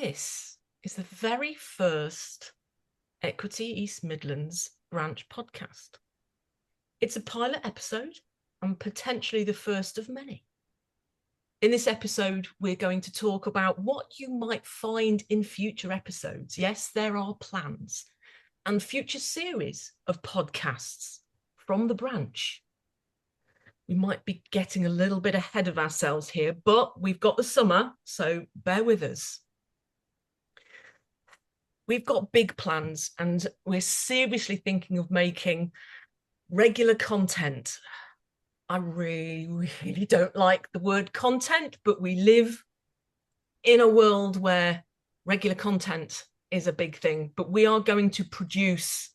This is the very first Equity East Midlands branch podcast. It's a pilot episode and potentially the first of many. In this episode, we're going to talk about what you might find in future episodes. Yes, there are plans and future series of podcasts from the branch. We might be getting a little bit ahead of ourselves here, but we've got the summer, so bear with us. We've got big plans and we're seriously thinking of making regular content. I really don't like the word content, but we live in a world where regular content is a big thing. But we are going to produce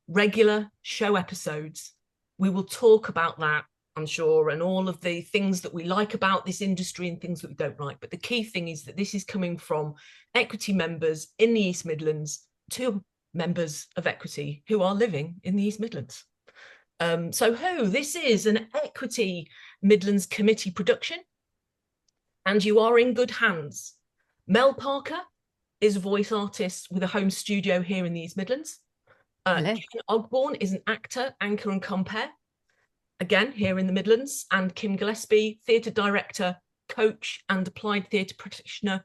regular show episodes. We will talk about that, I'm sure, and all of the things that we like about this industry and things that we don't like. But the key thing is that this is coming from Equity members in the East Midlands to members of Equity who are living in the East Midlands. This is an Equity Midlands Committee production, and you are in good hands. Mel Parker is a voice artist with a home studio here in the East Midlands. Ogborn is an actor, anchor and compere, again here in the Midlands, and Kim Gillespie, theatre director, coach and applied theatre practitioner.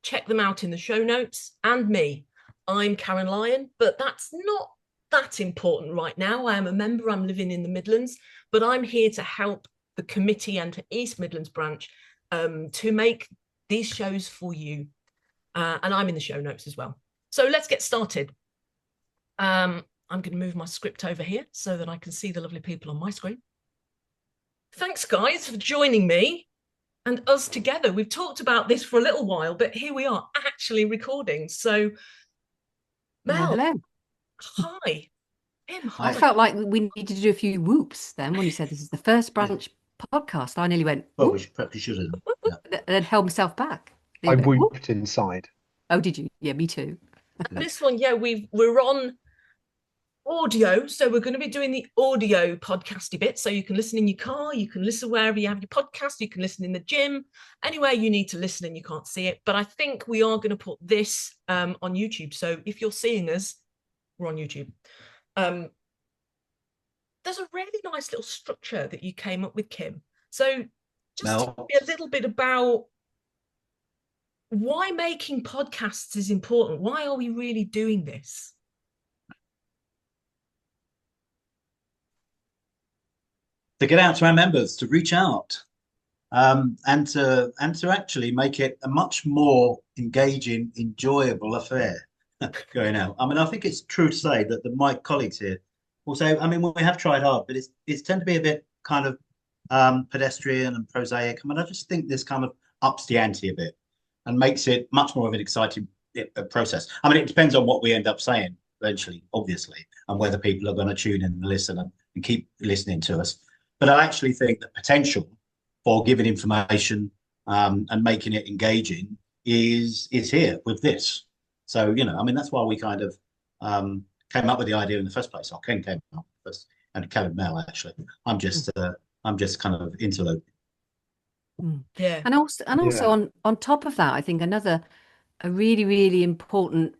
Check them out in the show notes. And me, I'm Caron Lyon, but that's not that important right now. I am a member, I'm living in the Midlands, but I'm here to help the committee and East Midlands branch to make these shows for you. And I'm in the show notes as well. So let's get started. I'm going to move my script over here so that I can see the lovely people on my screen. Thanks, guys, for joining me and us together. We've talked about this for a little while, but here we are actually recording. So, Mel, hello. Hi. Tim, hi. I felt like we needed to do a few whoops then when you said this is the first branch podcast. I nearly went, well, we should have. Yeah. And then held myself back. I whooped inside. Oh, did you? Yeah, me too. This one, yeah, we're on audio, so we're going to be doing the audio podcasty bit, so you can listen in your car, you can listen wherever you have your podcast, you can listen in the gym, anywhere you need to listen and you can't see it. But I think we are going to put this on YouTube, so if you're seeing us, we're on YouTube. There's a really nice little structure that you came up with, Kim. So just tell me a little bit about why making podcasts is important. Why are we really doing this? To get out to our members, to reach out, and to actually make it a much more engaging, enjoyable affair going out. I mean, I think it's true to say that my colleagues here will say, I mean, we have tried hard, but it's tend to be a bit kind of pedestrian and prosaic. I mean, I just think this kind of ups the ante a bit and makes it much more of an exciting process. I mean, it depends on what we end up saying eventually, obviously, and whether people are going to tune in and listen and keep listening to us. But I actually think the potential for giving information and making it engaging is here with this. So, you know, I mean, that's why we kind of came up with the idea in the first place. Or Ken came up first, and Kevin Mel, actually. I'm just kind of interloping. Yeah. And also on top of that, I think a really, really important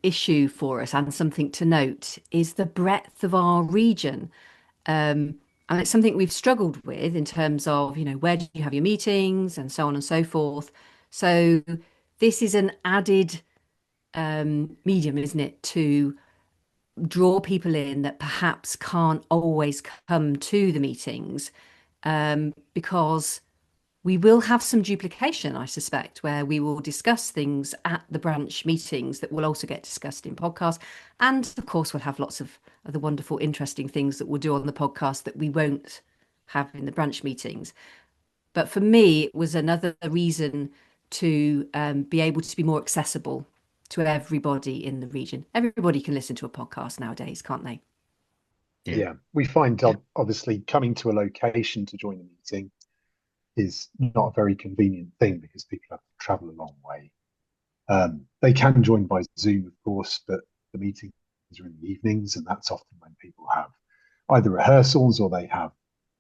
issue for us and something to note is the breadth of our region. And it's something we've struggled with in terms of, you know, where do you have your meetings and so on and so forth. So this is an added medium, isn't it, to draw people in that perhaps can't always come to the meetings, because we will have some duplication, I suspect, where we will discuss things at the branch meetings that will also get discussed in podcasts. And of course, we'll have lots of other wonderful, interesting things that we'll do on the podcast that we won't have in the branch meetings. But for me, it was another reason to be able to be more accessible to everybody in the region. Everybody can listen to a podcast nowadays, can't they? Yeah, we find obviously coming to a location to join a meeting is not a very convenient thing because people have to travel a long way. They can join by Zoom, of course, but the meetings are in the evenings, and that's often when people have either rehearsals or they have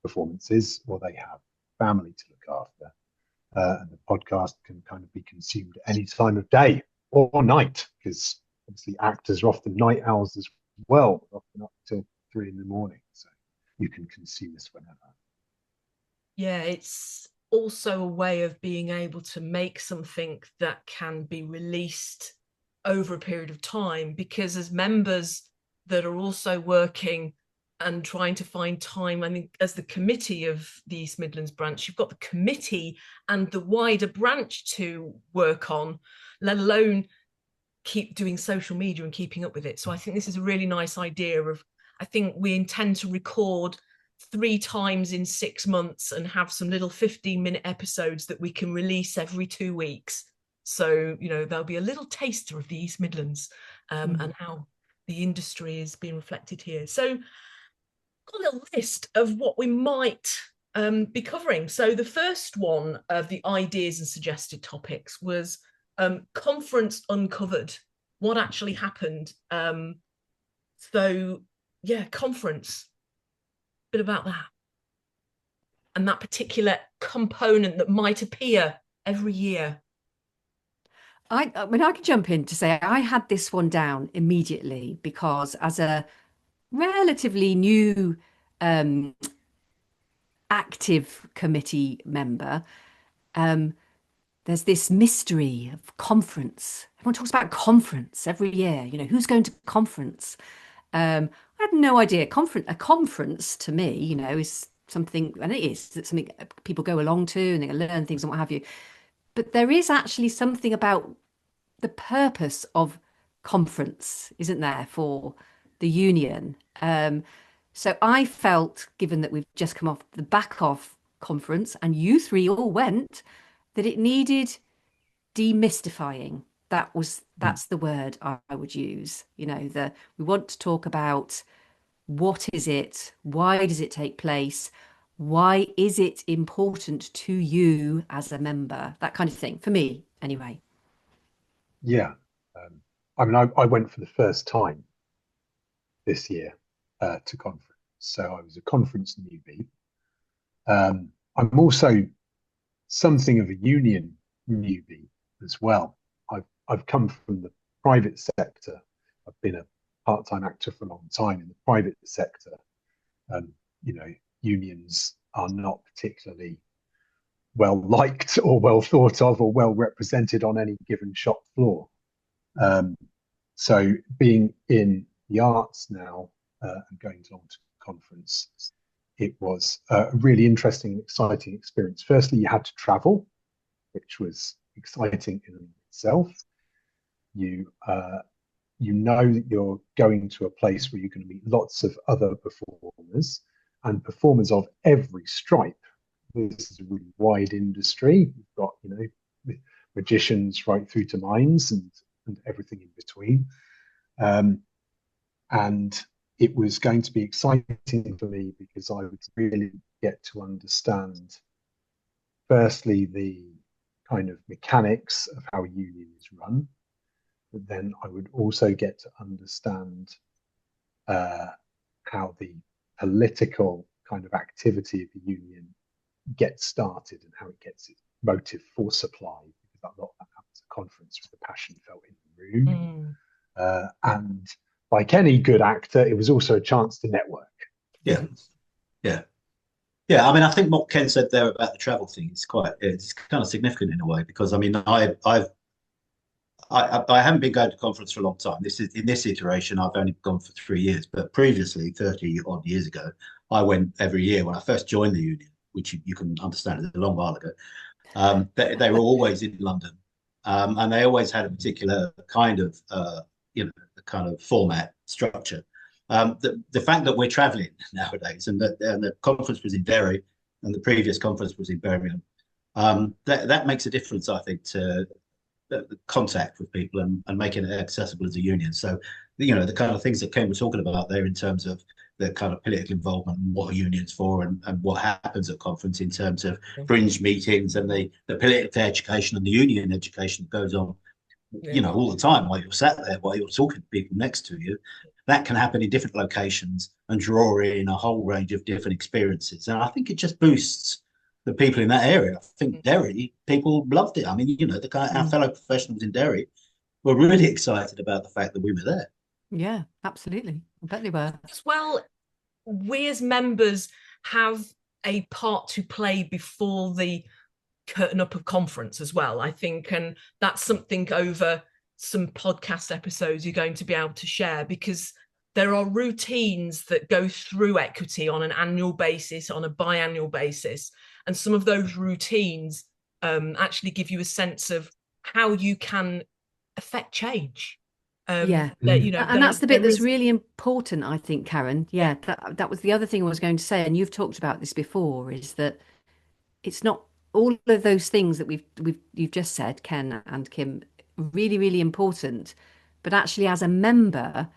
performances or they have family to look after. And the podcast can kind of be consumed any time of day or night, because obviously actors are often night owls as well, often up till 3 in the morning. So you can consume this whenever. Yeah, it's also a way of being able to make something that can be released over a period of time, because as members that are also working and trying to find time, I mean, as the committee of the East Midlands branch, you've got the committee and the wider branch to work on, let alone keep doing social media and keeping up with it. So I think this is a really nice idea of, I think we intend to record 3 times in 6 months and have some little 15-minute episodes that we can release every 2 weeks. So, you know, there'll be a little taster of the East Midlands and how the industry is being reflected here. So got a little list of what we might be covering. So the first one of the ideas and suggested topics was conference uncovered. What actually happened? So yeah, conference. Bit about that. And that particular component that might appear every year. I mean, I can jump in to say I had this one down immediately because as a relatively new active committee member, there's this mystery of conference. Everyone talks about conference every year. You know, who's going to conference? I had no idea. A conference to me, you know, is something, and it is, it's something people go along to and they learn things and what have you. But there is actually something about the purpose of conference, isn't there, for the union? So I felt, given that we've just come off the back of conference and you 3 all went, that it needed demystifying. That's the word I would use. You know, we want to talk about what is it, why does it take place, why is it important to you as a member, that kind of thing, for me anyway. Yeah, I mean, I went for the first time this year to conference, so I was a conference newbie. I'm also something of a union newbie as well. I've come from the private sector. I've been a part-time actor for a long time in the private sector. You know, unions are not particularly well liked or well thought of or well represented on any given shop floor. So being in the arts now and going along to conference, it was a really interesting and exciting experience. Firstly, you had to travel, which was exciting in itself. You know that you're going to a place where you're going to meet lots of other performers and performers of every stripe. This is a really wide industry. You've got, you know, magicians right through to mimes and everything in between. And it was going to be exciting for me because I would really get to understand, firstly, the kind of mechanics of how a union is run, but then I would also get to understand how the political kind of activity of the union gets started and how it gets its motive for supply, because a lot of that happens at conference with the passion felt in the room. And like any good actor, it was also a chance to network. Yeah. I mean, I think what Ken said there about the travel thing is it's kind of significant in a way, because I mean, I haven't been going to conference for a long time. In this iteration, I've only gone for 3 years, but previously, 30 odd years ago, I went every year when I first joined the union, which you can understand is a long while ago. They were always in London, and they always had a particular kind of format structure. The fact that we're traveling nowadays, and the conference was in Derry and the previous conference was in Birmingham, that makes a difference, I think, to the contact with people and making it accessible as a union. So, you know, the kind of things that Ken was talking about there in terms of the kind of political involvement and what a union's for, and what happens at conference in terms of fringe meetings and the political education and the union education that goes on, you know, all the time while you're sat there, while you're talking to people next to you. That can happen in different locations and draw in a whole range of different experiences. And I think it just boosts the people in that area. I think Derry people loved it. I mean, you know, our fellow professionals in Derry were really excited about the fact that we were there. Yeah, absolutely. I bet they were. As well, we as members have a part to play before the curtain up of conference as well, I think, and that's something over some podcast episodes you're going to be able to share, because there are routines that go through equity on an annual basis, on a biannual basis, and some of those routines actually give you a sense of how you can affect change. And that's the bit that's really important, I think, Caron. That was the other thing I was going to say, and you've talked about this before, is that it's not all of those things that you've just said, Ken and Kim, really, really important. But actually, as a member,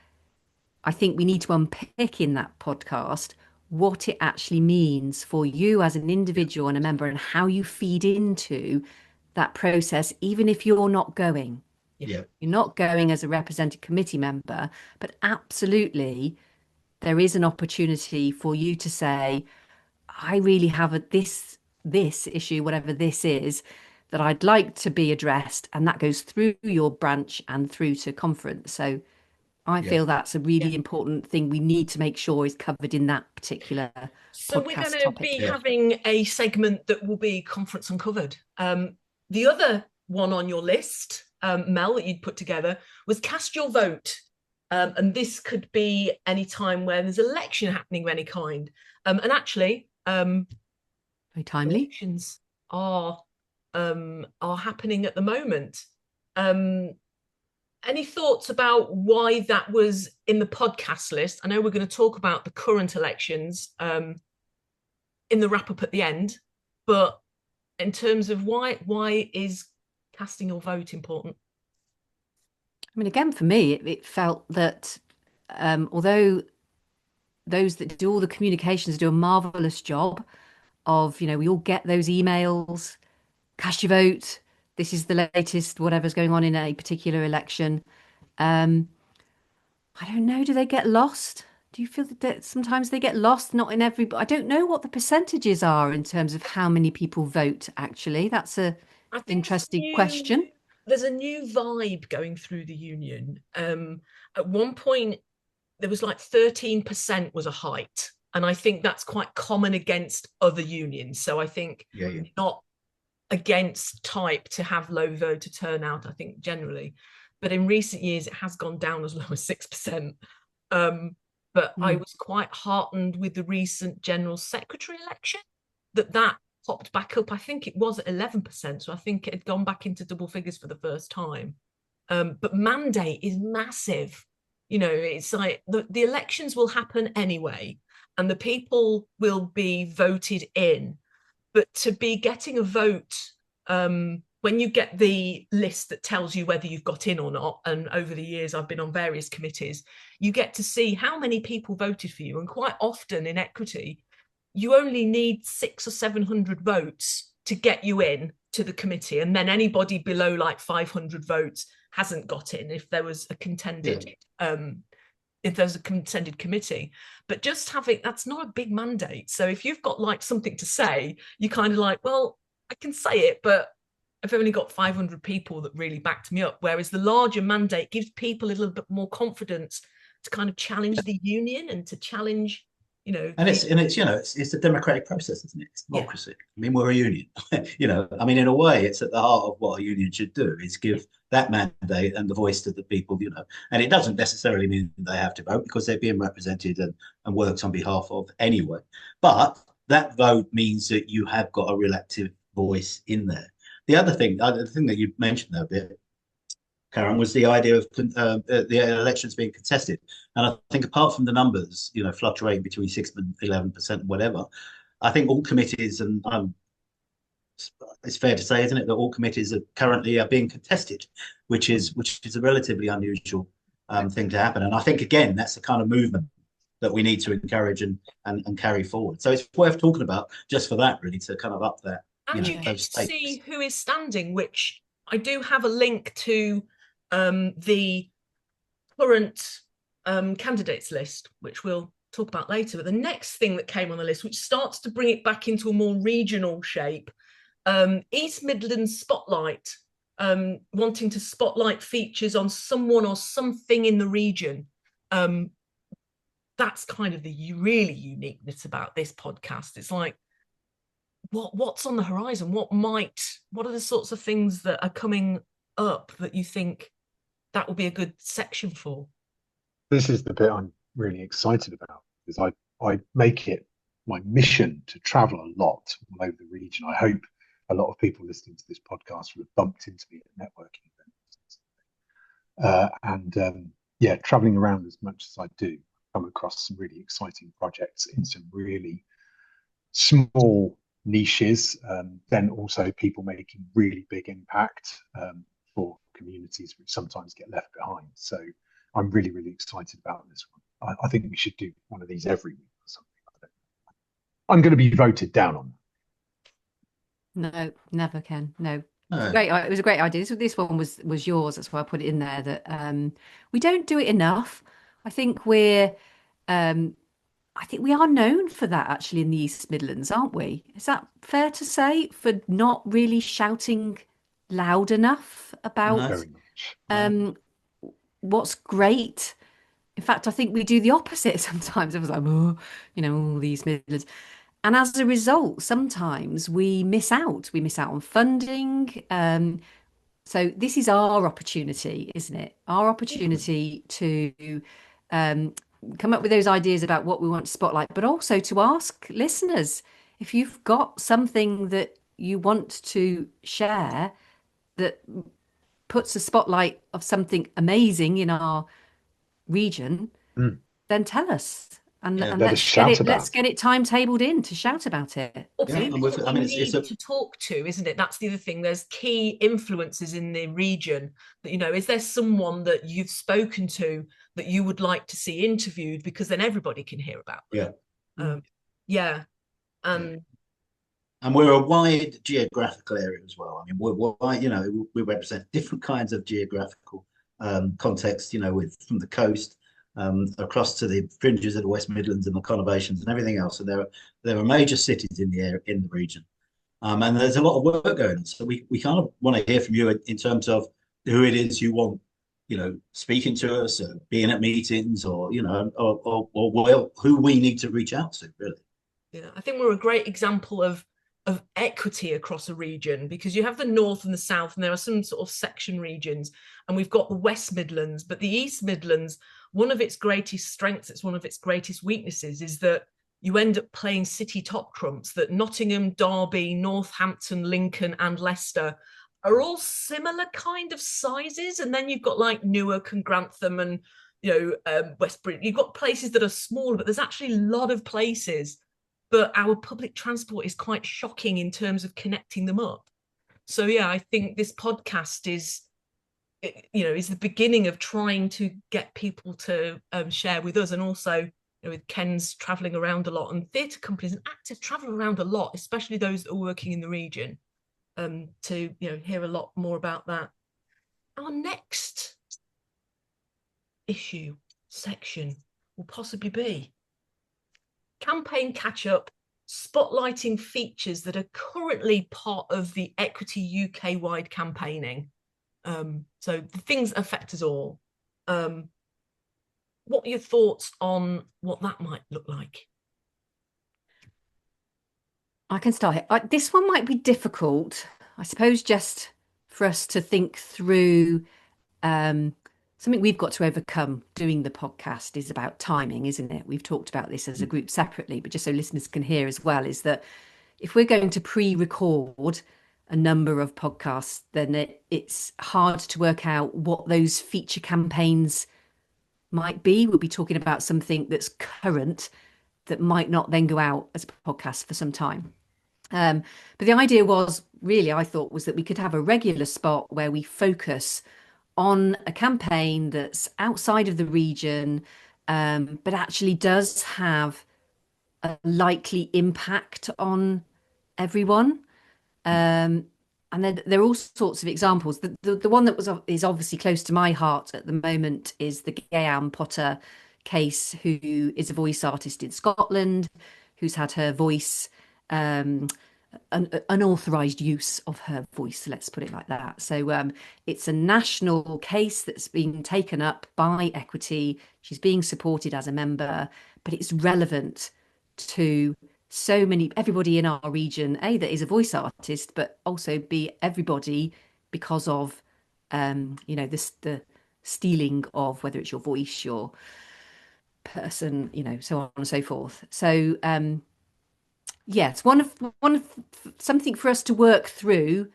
I think we need to unpick in that podcast what it actually means for you as an individual and a member, and how you feed into that process, even if you're not going. Yeah. You're not going as a represented committee member, but absolutely there is an opportunity for you to say, I really have this issue, whatever this is, that I'd like to be addressed, and that goes through your branch and through to conference. So I feel that's a really important thing we need to make sure is covered in that particular so podcast we're going to topic. be having a segment that will be Conference Uncovered. The other one on your list, Mel, that you'd put together, was cast your vote. And this could be any time where there's an election happening of any kind. And actually, very timely. Elections are happening at the moment. Any thoughts about why that was in the podcast list? I know we're going to talk about the current elections in the wrap up at the end, but in terms of why is casting your vote important? I mean, again, for me, it felt that although those that do all the communications do a marvelous job of, you know, we all get those emails, cast your vote, this is the latest, whatever's going on in a particular election. I don't know, do they get lost? Do you feel that sometimes they get lost? Not in every, I don't know what the percentages are in terms of how many people vote, actually. That's an interesting question. There's a new vibe going through the union. At one point, there was like 13% was a height. And I think that's quite common against other unions. So I think not against type to have low voter turnout, I think generally. But in recent years, it has gone down as low as 6%. But I was quite heartened with the recent General Secretary election that popped back up. I think it was at 11%. So I think it had gone back into double figures for the first time. But mandate is massive. You know, it's like the elections will happen anyway, and the people will be voted in. But to be getting a vote, when you get the list that tells you whether you've got in or not, and over the years I've been on various committees, you get to see how many people voted for you. And quite often in equity, you only need 600 or 700 votes to get you in to the committee. And then anybody below like 500 votes hasn't got in if there was a contended if there's a contended committee. But just having, that's not a big mandate. So if you've got like something to say, you kind of like, well, I can say it, but I've only got 500 people that really backed me up. Whereas the larger mandate gives people a little bit more confidence to kind of challenge the union and to challenge, you know. And it's a democratic process, isn't it? It's democracy. Yeah. I mean, we're a union. You know, I mean, in a way, it's at the heart of what a union should do, is give that mandate and the voice to the people, you know. And it doesn't necessarily mean they have to vote, because they're being represented and worked on behalf of anyway. But that vote means that you have got a real active voice in there. The other thing, that you mentioned there a bit, Caron, was the idea of the elections being contested. And I think apart from the numbers, you know, fluctuating between 6 and 11%, whatever, I think all committees, and it's fair to say, isn't it, that all committees are currently being contested, which is a relatively unusual thing to happen. And I think, again, that's the kind of movement that we need to encourage and carry forward. So it's worth talking about just for that, really, to kind of up that. And you get to see who is standing, which I do have a link to the current candidates list, which we'll talk about later. But the next thing that came on the list, which starts to bring it back into a more regional shape, East Midlands Spotlight, wanting to spotlight features on someone or something in the region. That's kind of the really uniqueness about this podcast. It's like, what's on the horizon? What are the sorts of things that are coming up that you think that will be a good section for? This is the bit I'm really excited about, because I make it my mission to travel a lot all over the region. I hope a lot of people listening to this podcast will have bumped into me at networking events. Traveling around as much as I do, come across some really exciting projects in some really small niches, then also people making really big impact for communities which sometimes get left behind. So I'm really, really excited about this one. I think we should do one of these every week or something. I'm going to be voted down on that. No, never, Ken. No. It was a great idea. This one was yours. That's why I put it in there. That we don't do it enough. I think we are known for that actually in the East Midlands, aren't we? Is that fair to say? For not really shouting loud enough about what's great. In fact, I think we do the opposite sometimes. I was like, all these Midlands. And as a result, sometimes we miss out. We miss out on funding. So this is our opportunity, isn't it? Our opportunity to come up with those ideas about what we want to spotlight, but also to ask listeners, if you've got something that you want to share that puts a spotlight of something amazing in our region, then tell us. And let's get it timetabled in to shout about it. It's to talk to, isn't it? That's the other thing. There's key influences in the region. That, is there someone that you've spoken to that you would like to see interviewed? Because then everybody can hear about them. And we're a wide geographical area as well. I mean, we represent different kinds of geographical context. From the coast across to the fringes of the West Midlands and the conurbations and everything else. And there are major cities in the region, and there's a lot of work going on. So we kind of want to hear from you in terms of who it is you want, speaking to us, or being at meetings, or who we need to reach out to, really. Yeah, I think we're a great example of equity across a region, because you have the north and the south, and there are some sort of section regions, and we've got the West Midlands, but the East Midlands, one of its greatest strengths, it's one of its greatest weaknesses, is that you end up playing city top trumps, that Nottingham, Derby, Northampton, Lincoln and Leicester are all similar kind of sizes, and then you've got like Newark and Grantham and West Brit. You've got places that are smaller, but there's actually a lot of places, but our public transport is quite shocking in terms of connecting them up. So I think this podcast is the beginning of trying to get people to share with us, and also with Ken's traveling around a lot, and theatre companies and actors travel around a lot, especially those that are working in the region, to hear a lot more about that. Our next section will possibly be campaign catch-up, spotlighting features that are currently part of the Equity UK-wide campaigning. So the things that affect us all. What are your thoughts on what that might look like? I can start. This one might be difficult, I suppose, just for us to think through. Something we've got to overcome doing the podcast is about timing, isn't it? We've talked about this as a group separately, but just so listeners can hear as well, is that if we're going to pre-record a number of podcasts, then it's hard to work out what those feature campaigns might be. We'll be talking about something that's current that might not then go out as a podcast for some time. But the idea was really, I thought, was that we could have a regular spot where we focus on a campaign that's outside of the region, but actually does have a likely impact on everyone. And then there are all sorts of examples. The one that is obviously close to my heart at the moment is the Graham Potter Case, who is a voice artist in Scotland, who's had her voice, unauthorized use of her voice, let's put it like that. So it's a national case that's been taken up by Equity. She's being supported as a member, but it's relevant to so many, everybody in our region, A, that is a voice artist, but also B, everybody, because of the stealing of whether it's your voice, your person, so on and so forth. So yes, one of something for us to work through.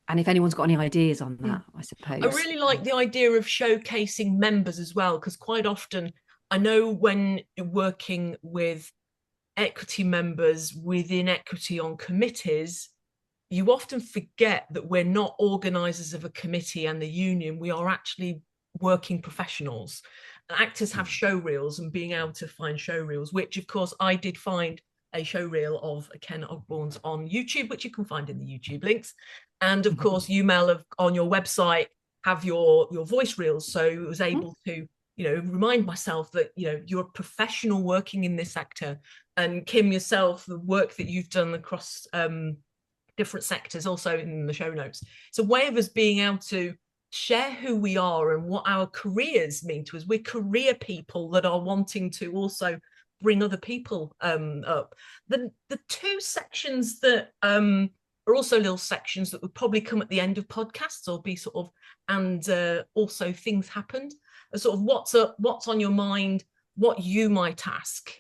And if anyone's got any ideas on that, I suppose. I really like the idea of showcasing members as well, because quite often I know when you're working with Equity members within Equity on committees, you often forget that we're not organisers of a committee and the union. We are actually working professionals. Actors have show reels, and being able to find show reels, which of course I did find a show reel of Ken Ogborn's on YouTube, which you can find in the YouTube links. And of course, you, Mel, on your website have your voice reels. So I was able to, remind myself that, you're a professional working in this sector. And Kim, yourself, the work that you've done across different sectors, also in the show notes. It's a way of us being able to share who we are and what our careers mean to us. We're career people that are wanting to also bring other people up. The two sections that are also little sections that would probably come at the end of podcasts or be sort of, and also things happened, sort of what's on your mind, what you might ask,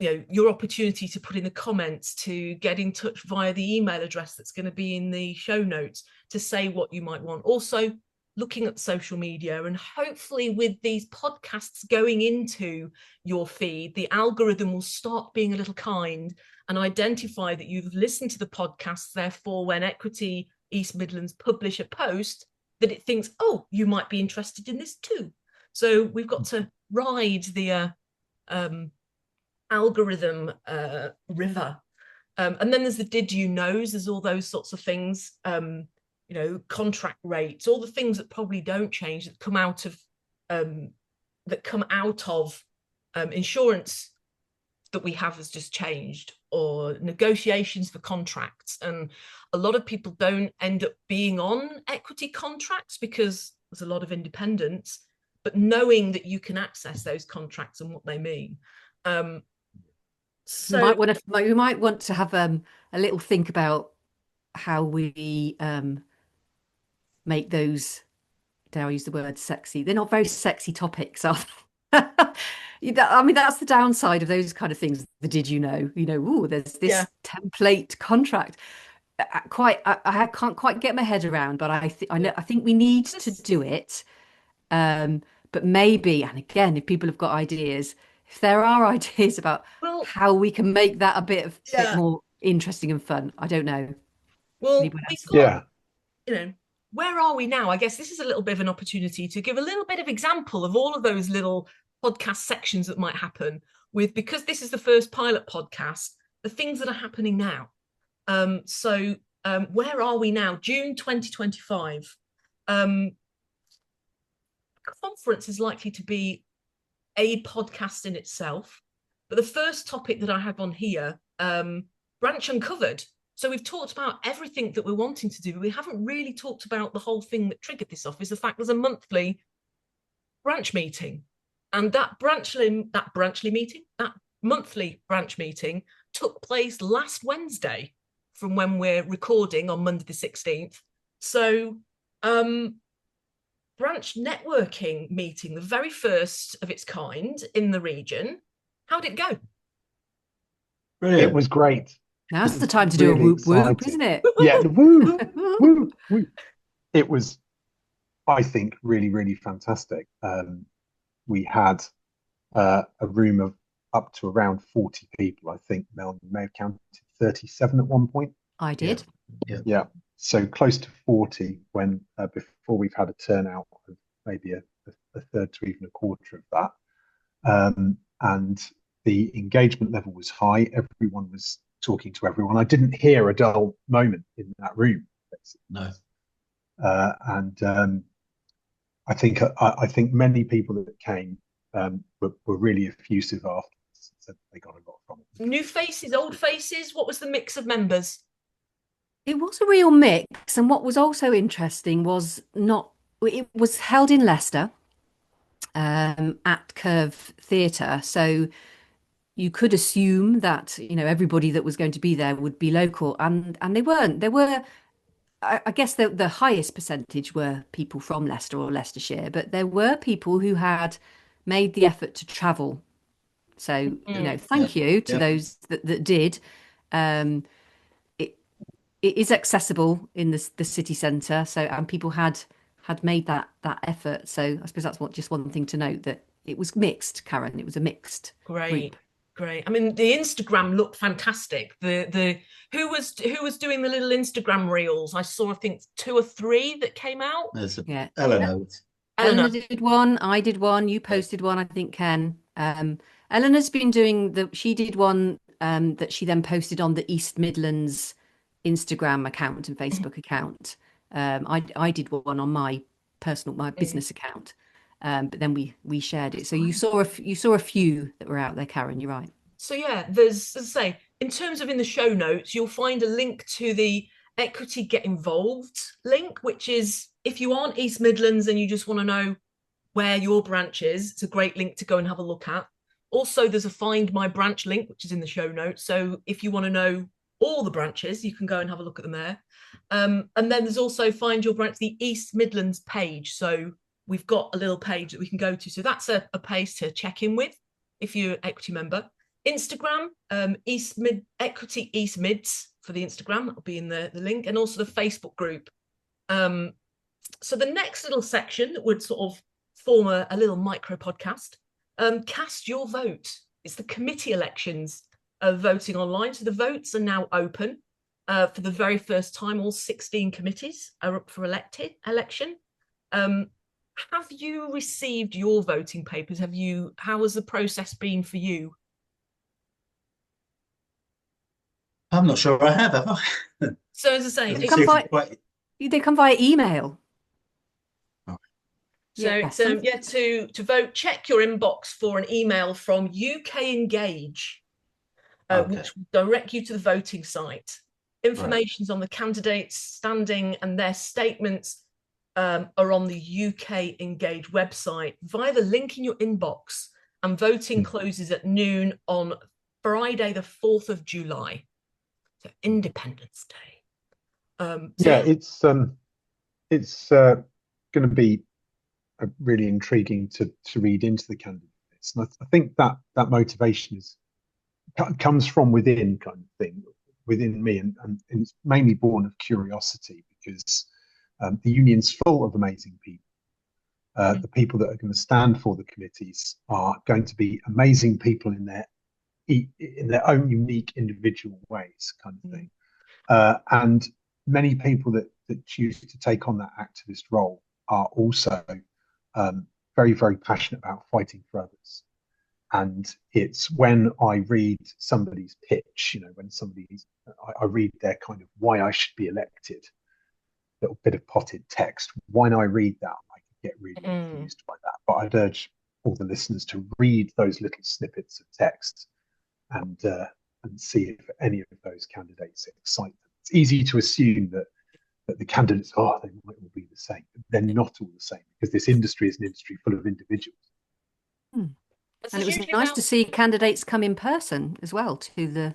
your opportunity to put in the comments, to get in touch via the email address that's going to be in the show notes, to say what you might want. Also looking at social media, and hopefully with these podcasts going into your feed, the algorithm will start being a little kind and identify that you've listened to the podcast. Therefore, when Equity East Midlands publish a post, that it thinks, oh, you might be interested in this too. So we've got to ride the algorithm river. And then there's the did you knows, there's all those sorts of things, contract rates, all the things that probably don't change, that come out of insurance that we have has just changed, or negotiations for contracts. And a lot of people don't end up being on Equity contracts because there's a lot of independence, but knowing that you can access those contracts and what they mean. So we might want to have a little think about how we make those, dare I use the word sexy? They're not very sexy topics, are they? I mean, that's the downside of those kind of things. The did you know? There's this template contract. I can't quite get my head around, but I think we need to do it. But maybe, and again, if people have got ideas, if there are ideas about how we can make that a bit more interesting and fun, I don't know. Well, where are we now? I guess this is a little bit of an opportunity to give a little bit of example of all of those little podcast sections that might happen because this is the first pilot podcast, the things that are happening now. So where are we now? June 2025. Conference is likely to be a podcast in itself, but the first topic that I have on here, Branch Uncovered. So we've talked about everything that we're wanting to do, but we haven't really talked about the whole thing that triggered this off, is the fact there's a monthly branch meeting. And that monthly branch meeting took place last Wednesday from when we're recording on Monday the 16th. So branch networking meeting, the very first of its kind in the region. How'd it go? Brilliant. It was great. Now's the time to do a whoop whoop, isn't it? Yeah, the woo, woo, woo. It was, I think, really, really fantastic. We had a room of up to around 40 people. I think Mel may have counted 37 at one point. I did. Yeah. So close to 40 when before we've had a turnout of maybe a third to even a quarter of that. And the engagement level was high. Everyone was talking to everyone. I didn't hear a dull moment in that room, basically. No. And I think many people that came were really effusive afterwards. So they got a lot from it. New faces, old faces. What was the mix of members? It was a real mix, and what was also interesting was it was held in Leicester at Curve Theatre, so you could assume that everybody that was going to be there would be local, and they weren't. There were, I guess, the highest percentage were people from Leicester or Leicestershire, but there were people who had made the effort to travel. So thank you to those that did. It is accessible in the city centre, so and people had made that effort. So I suppose that's just one thing to note, that it was mixed, Caron. It was a mixed group. Great. I mean, the Instagram looked fantastic. The who was doing the little Instagram reels? I saw, I think, 2 or 3 that came out. Eleanor did one. I did one. You posted one, I think, Ken. Eleanor's been doing she did one that she then posted on the East Midlands Instagram account and Facebook account. I did one on my business account, but then we shared it. So you saw a few that were out there, Caron. You're right. So yeah, there's, as I say, in terms of in the show notes, you'll find a link to the Equity Get Involved link, which is, if you aren't East Midlands and you just want to know where your branch is, it's a great link to go and have a look at. Also, there's a Find My Branch link, which is in the show notes. So if you want to know all the branches, you can go and have a look at them there. And then there's also Find Your Branch, the East Midlands page. So we've got a little page that we can go to. So that's a page to check in with if you're an Equity member. Instagram, Equity East Mids for the Instagram. That'll be in the link. And also the Facebook group. So the next little section that would sort of form a little micro podcast, cast your vote. It's the committee elections voting online. So the votes are now open for the very first time. All 16 committees are up for election. Have you received your voting papers? How has the process been for you? I'm not sure I have I? So as I say, they come via email. So to vote, check your inbox for an email from UK Engage, which will direct you to the voting site. Information's on the candidates' standing, and their statements are on the UK Engage website via the link in your inbox. And voting closes at noon on Friday, the 4th of July, so Independence Day. It's going to be really intriguing to read into the candidates, and I think that motivation comes from within, kind of thing, within me, and it's mainly born of curiosity, because the union's full of amazing people. The people that are going to stand for the committees are going to be amazing people in their own unique individual ways, kind of thing. And many people that choose to take on that activist role are also very, very passionate about fighting for others. And it's when I read somebody's pitch, when I read their kind of why I should be elected, little bit of potted text. When I read that, I can get really confused by that. But I'd urge all the listeners to read those little snippets of text and see if any of those candidates excite them. It's easy to assume that the candidates, they might all be the same. But they're not all the same, because this industry is an industry full of individuals. And it was nice to see candidates come in person as well to the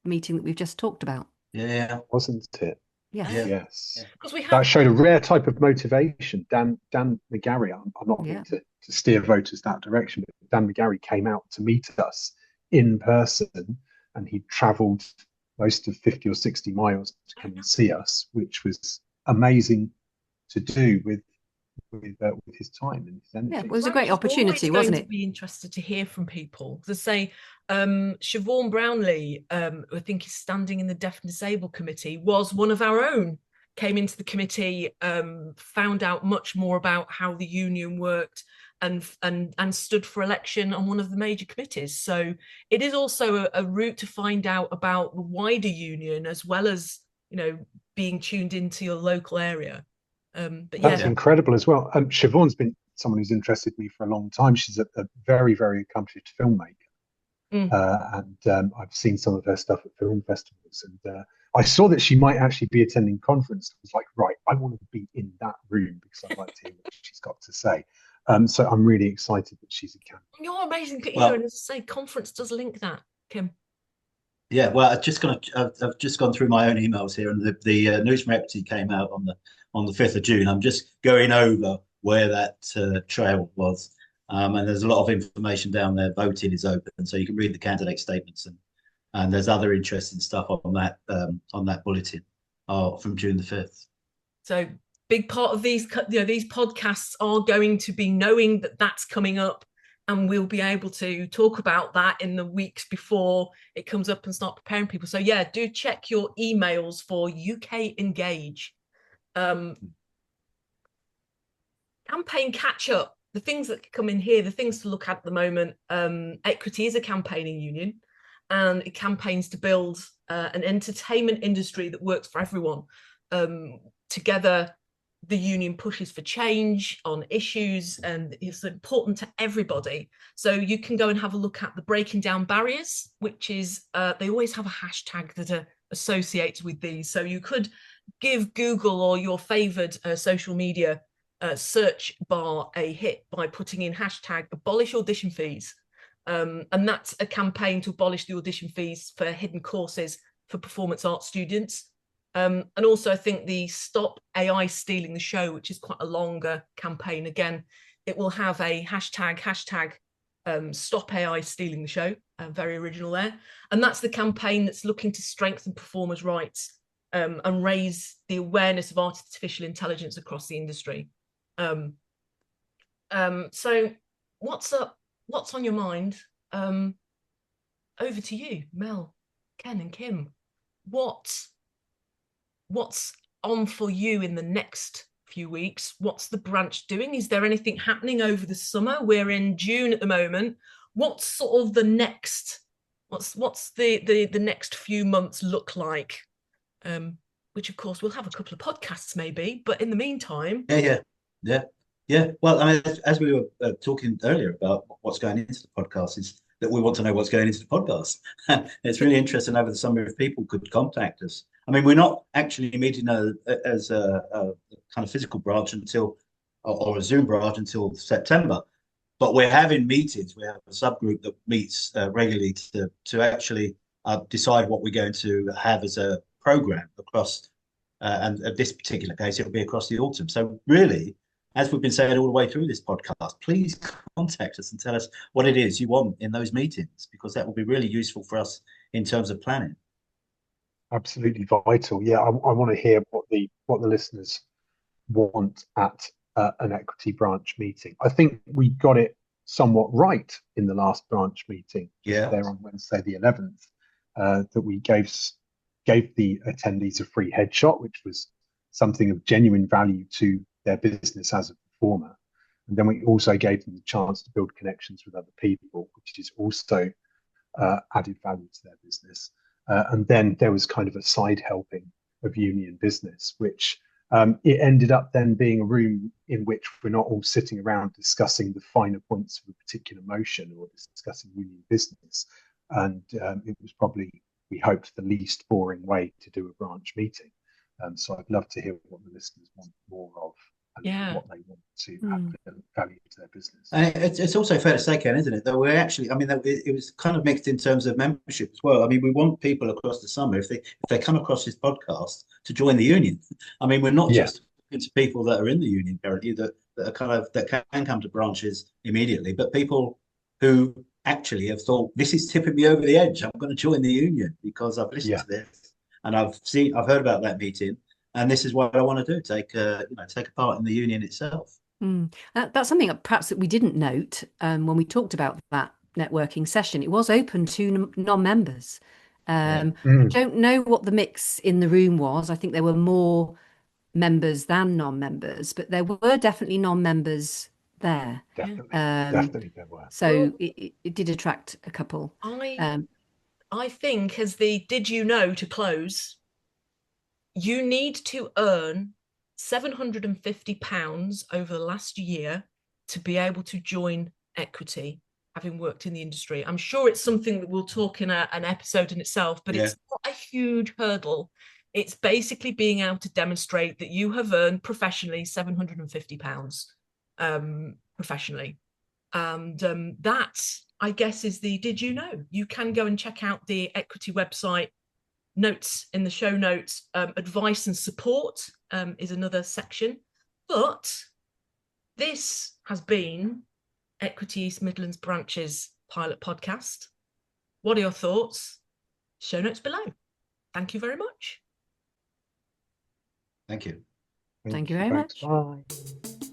meeting that we've just talked about. Yeah. Wasn't it? Yes. That showed a rare type of motivation. Dan McGarry, I'm not going to steer voters that direction, but Dan McGarry came out to meet us in person, and he travelled most of 50 or 60 miles to come and see us, which was amazing to do with his time and his energy. Yeah, it was a great opportunity, wasn't it? To be interested to hear from people. To say, Siobhan Brownlee, I think is standing in the Deaf and Disabled Committee, was one of our own. Came into the committee, found out much more about how the union worked, and stood for election on one of the major committees. So it is also a route to find out about the wider union, as well as being tuned into your local area. But That's yeah, incredible as well. Siobhan's been someone who's interested me for a long time. She's a very, very accomplished filmmaker. And I've seen some of her stuff at film festivals. And I saw that she might actually be attending conference. I was like, right, I want to be in that room because I'd like to hear what she's got to say. So I'm really excited that she's a candidate. You're amazing, Peter. And as I say, conference does link that, Kim. Yeah, well, I've just gone through my own emails here, and the news from Equity came out on the 5th of June. I'm just going over where that trail was, and there's a lot of information down there. Voting is open, so you can read the candidate statements, and there's other interesting stuff on that bulletin from June the 5th. So big part of these podcasts are going to be knowing that that's coming up. And we'll be able to talk about that in the weeks before it comes up and start preparing people. So yeah, do check your emails for UK Engage. Campaign catch up, the things that come in here, the things to look at the moment. Equity is a campaigning union, and it campaigns to build an entertainment industry that works for everyone. Together, the union pushes for change on issues, and it's important to everybody. So you can go and have a look at the Breaking Down Barriers, which is, they always have a hashtag that are associated with these. So you could give Google or your favored social media search bar a hit by putting in hashtag abolish audition fees. And that's a campaign to abolish the audition fees for hidden courses for performance arts students. And also I think the Stop AI Stealing the Show, which is quite a longer campaign. Again, it will have a hashtag Stop AI Stealing the Show, very original there. And that's the campaign that's looking to strengthen performers' rights and raise the awareness of artificial intelligence across the industry. So what's up? What's on your mind? Over to you, Mel, Ken and Kim. What's on for you in the next few weeks? What's the branch doing? Is there anything happening over the summer? We're in June at the moment. What's sort of the next, what's the next few months look like? Which of course we'll have a couple of podcasts maybe, but in the meantime. Yeah. Well, I mean, as we were talking earlier about what's going into the podcast, is that we want to know what's going into the podcast. It's really interesting over the summer if people could contact us. I mean, we're not actually meeting as a kind of physical branch until, or a Zoom branch until September, but we're having meetings. We have a subgroup that meets regularly to actually decide what we're going to have as a program across, and in this particular case, it'll be across the autumn. So really, as we've been saying all the way through this podcast, please contact us and tell us what it is you want in those meetings, because that will be really useful for us in terms of planning. Absolutely vital. Yeah, I want to hear what the listeners want at an equity branch meeting. I think we got it somewhat right in the last branch meeting. Yeah, there on Wednesday the 11th, that we gave the attendees a free headshot, which was something of genuine value to their business as a performer. And then we also gave them the chance to build connections with other people, which is also added value to their business. And then there was kind of a side helping of union business, which it ended up then being a room in which we're not all sitting around discussing the finer points of a particular motion or discussing union business. And it was probably, we hoped, the least boring way to do a branch meeting. So I'd love to hear what the listeners want more of, and what they want to add value to their business. And it's also fair to say, Ken, isn't it, that we're actually, I mean, it was kind of mixed in terms of membership as well. I mean, we want people across the summer, if they come across this podcast, to join the union. I mean, we're not just talking to people that are in the union currently that are kind of, that can come to branches immediately, but people who actually have thought, this is tipping me over the edge, I'm going to join the union because I've listened to this and I've heard about that meeting, and this is what I want to do, take a part in the union itself. That's something that perhaps that we didn't note when we talked about that networking session. It was open to non-members. I don't know what the mix in the room was. I think there were more members than non-members, but there were definitely non-members there. Definitely there were. So it did attract a couple. I think as the did you know to close, you need to earn £750 over the last year to be able to join Equity, having worked in the industry. I'm sure it's something that we'll talk in an episode in itself, but it's not a huge hurdle. It's basically being able to demonstrate that you have earned professionally £750 professionally. And that, I guess, is the did you know? You can go and check out the Equity website. Notes in the show notes. Advice and support is another section. But this has been Equity East Midlands Branch's pilot podcast. What are your thoughts? Show notes below. Thank you very much. Thank you. Thank you very much. Bye.